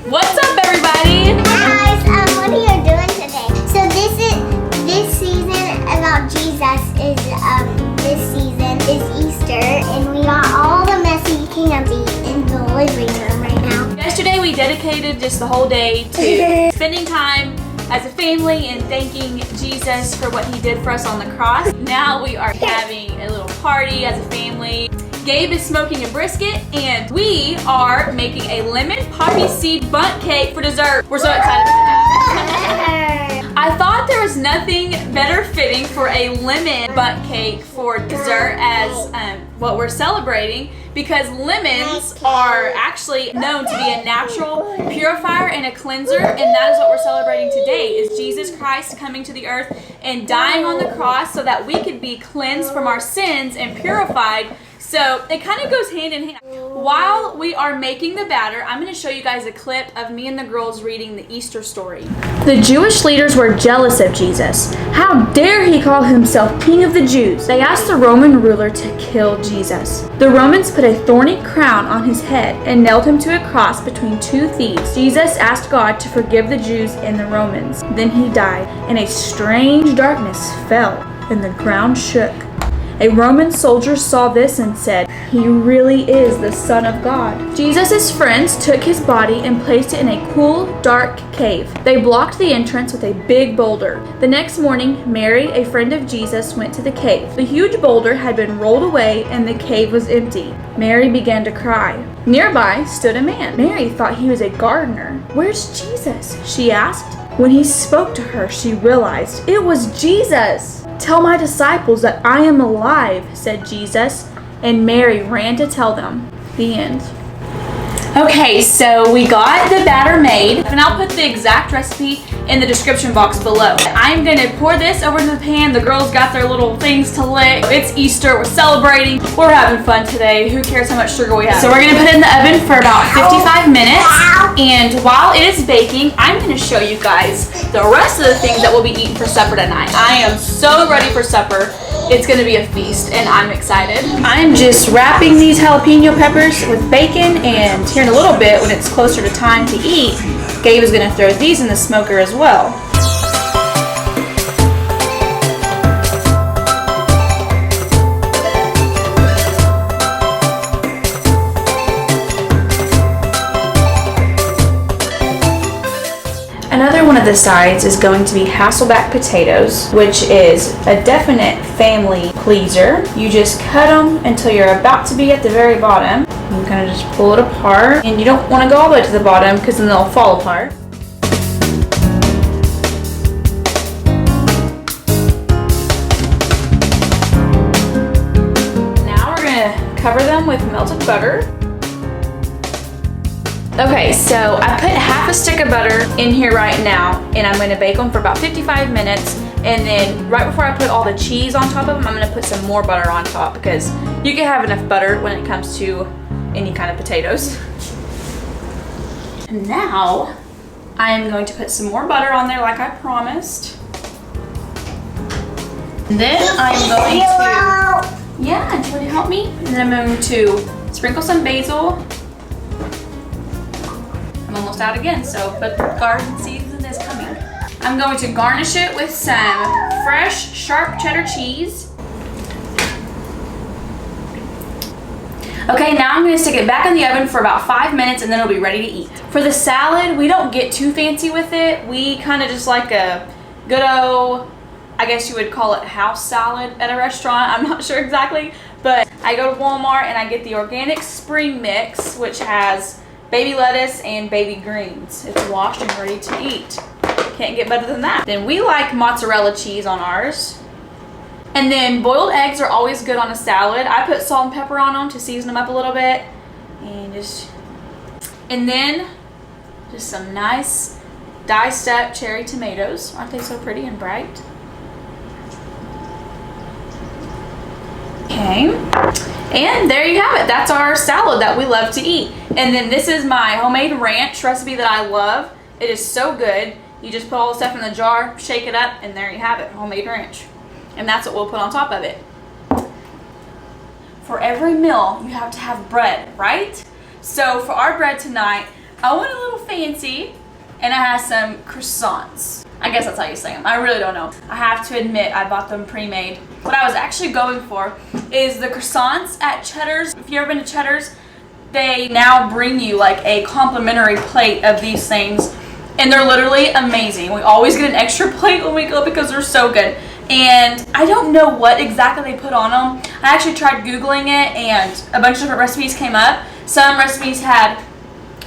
What's up, everybody? Guys, what are you doing today? So this season about Jesus is Easter, and we got all the messy candy in the living room right now. Yesterday we dedicated just the whole day to spending time as a family and thanking Jesus for what he did for us on the cross. Now we are having a little party as a family. Gabe is smoking a brisket, and we are making a lemon poppy seed bundt cake for dessert. We're so excited for that. I thought there was nothing better fitting for a lemon bundt cake for dessert as what we're celebrating, because lemons are actually known to be a natural purifier and a cleanser, and that is what we're celebrating today, is Jesus Christ coming to the earth and dying on the cross so that we could be cleansed from our sins and purified. So it kind of goes hand in hand. While we are making the batter, I'm going to show you guys a clip of me and the girls reading the Easter story. The Jewish leaders were jealous of Jesus. How dare he call himself King of the Jews? They asked the Roman ruler to kill Jesus. The Romans put a thorny crown on his head and nailed him to a cross between two thieves. Jesus asked God to forgive the Jews and the Romans. Then he died, and a strange darkness fell, and the ground shook. A Roman soldier saw this and said, "He really is the Son of God." Jesus' friends took his body and placed it in a cool, dark cave. They blocked the entrance with a big boulder. The next morning, Mary, a friend of Jesus, went to the cave. The huge boulder had been rolled away and the cave was empty. Mary began to cry. Nearby stood a man. Mary thought he was a gardener. "Where's Jesus?" she asked. When he spoke to her, she realized it was Jesus. "Tell my disciples that I am alive," said Jesus, and Mary ran to tell them. The end. Okay, so we got the batter made, and I'll put the exact recipe in the description box below. I'm gonna pour this over in the pan. The girls got their little things to lick. It's Easter, we're celebrating, we're having fun today. Who cares how much sugar we have? So we're gonna put it in the oven for about 55 minutes, and while it is baking, I'm gonna show you guys the rest of the things that we'll be eating for supper tonight. I am so ready for supper. It's gonna be a feast, and I'm excited. I'm just wrapping these jalapeno peppers with bacon, and here in a little bit, when it's closer to time to eat, Gabe is gonna throw these in the smoker as well. Another one of the sides is going to be Hasselback potatoes, which is a definite family pleaser. You just cut them until you're about to be at the very bottom. You kind of just pull it apart, and you don't want to go all the way to the bottom because then they'll fall apart. Now we're going to cover them with melted butter. Okay, so I put half a stick of butter in here right now, and I'm going to bake them for about 55 minutes, and then right before I put all the cheese on top of them, I'm going to put some more butter on top, because you can have enough butter when it comes to any kind of potatoes. And now I am going to put some more butter on there like I promised. And then I'm going to, yeah, do you want to help me? And then I'm going to sprinkle some basil. I'm almost out again, so but garden season is coming. I'm going to garnish it with some fresh, sharp cheddar cheese. Okay, now I'm going to stick it back in the oven for about 5 minutes, and then it'll be ready to eat. For the salad, we don't get too fancy with it. We kind of just like a good old, I guess you would call it house salad at a restaurant. I'm not sure exactly, but I go to Walmart and I get the organic spring mix, which has baby lettuce and baby greens. It's washed and ready to eat. Can't get better than that. Then we like mozzarella cheese on ours. And then boiled eggs are always good on a salad. I put salt and pepper on them to season them up a little bit. And then just some nice diced up cherry tomatoes. Aren't they so pretty and bright? Okay, and there you have it. That's our salad that we love to eat. And then this is my homemade ranch recipe that I love. It is so good. You just put all the stuff in the jar, shake it up, and there you have it, homemade ranch. And that's what we'll put on top of it. For every meal, you have to have bread, right? So for our bread tonight, I went a little fancy and I had some croissants. I guess that's how you say them. I really don't know. I have to admit, I bought them pre-made. What I was actually going for is the croissants at Cheddar's. If you've ever been to Cheddar's, they now bring you like a complimentary plate of these things. And they're literally amazing. We always get an extra plate when we go because they're so good. And I don't know what exactly they put on them. I actually tried Googling it and a bunch of different recipes came up. Some recipes had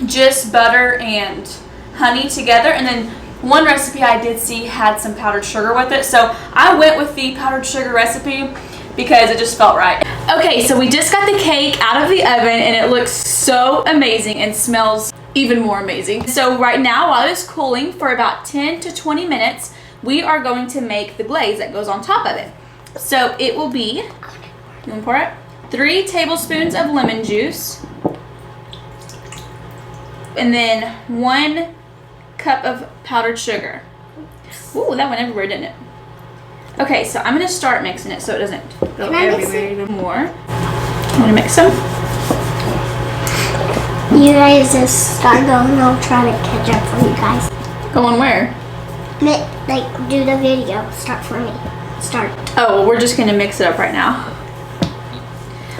just butter and honey together, and then one recipe I did see had some powdered sugar with it. So I went with the powdered sugar recipe because it just felt right. Okay, so we just got the cake out of the oven and it looks so amazing and smells even more amazing. So right now, while it's cooling for about 10 to 20 minutes, we are going to make the glaze that goes on top of it. So it will be, you want to pour it? 3 tablespoons of lemon juice. And then 1 cup of powdered sugar. Ooh, that went everywhere, didn't it? Okay, so I'm going to start mixing it so it doesn't go everywhere even more. I'm going to mix them. You guys just start going. I'll try to catch up for you guys. Going where? Like, do the video. Start for me. Start. Oh, well, we're just going to mix it up right now.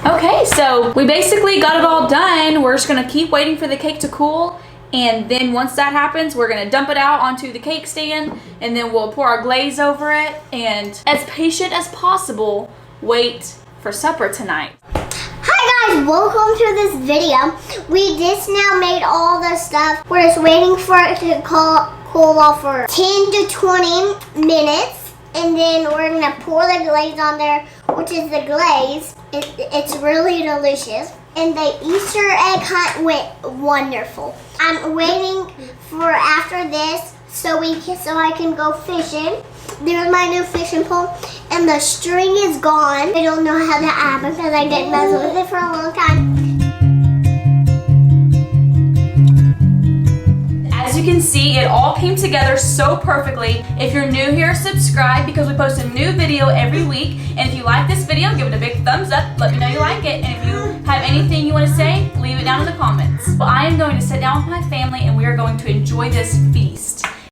Okay, so we basically got it all done. We're just going to keep waiting for the cake to cool. And then once that happens, we're going to dump it out onto the cake stand. And then we'll pour our glaze over it. And as patient as possible, wait for supper tonight. Hi guys, welcome to this video. We just now made all the stuff. We're just waiting for it to cool off for 10 to 20 minutes. And then we're going to pour the glaze on there, which is the glaze. It's really delicious. And the Easter egg hunt went wonderful. I'm waiting for after this so I can go fishing. There's my new fishing pole, and the string is gone. I don't know how that happened because I didn't mess with it for a long time. As you can see, it all came together so perfectly. If you're new here, subscribe because we post a new video every week. And if you like this video, give it a big thumbs up. Let me know you like it. And if you have anything you want to say, leave it down in the comments. Well, I am going to sit down with my family and we are going to enjoy this feast.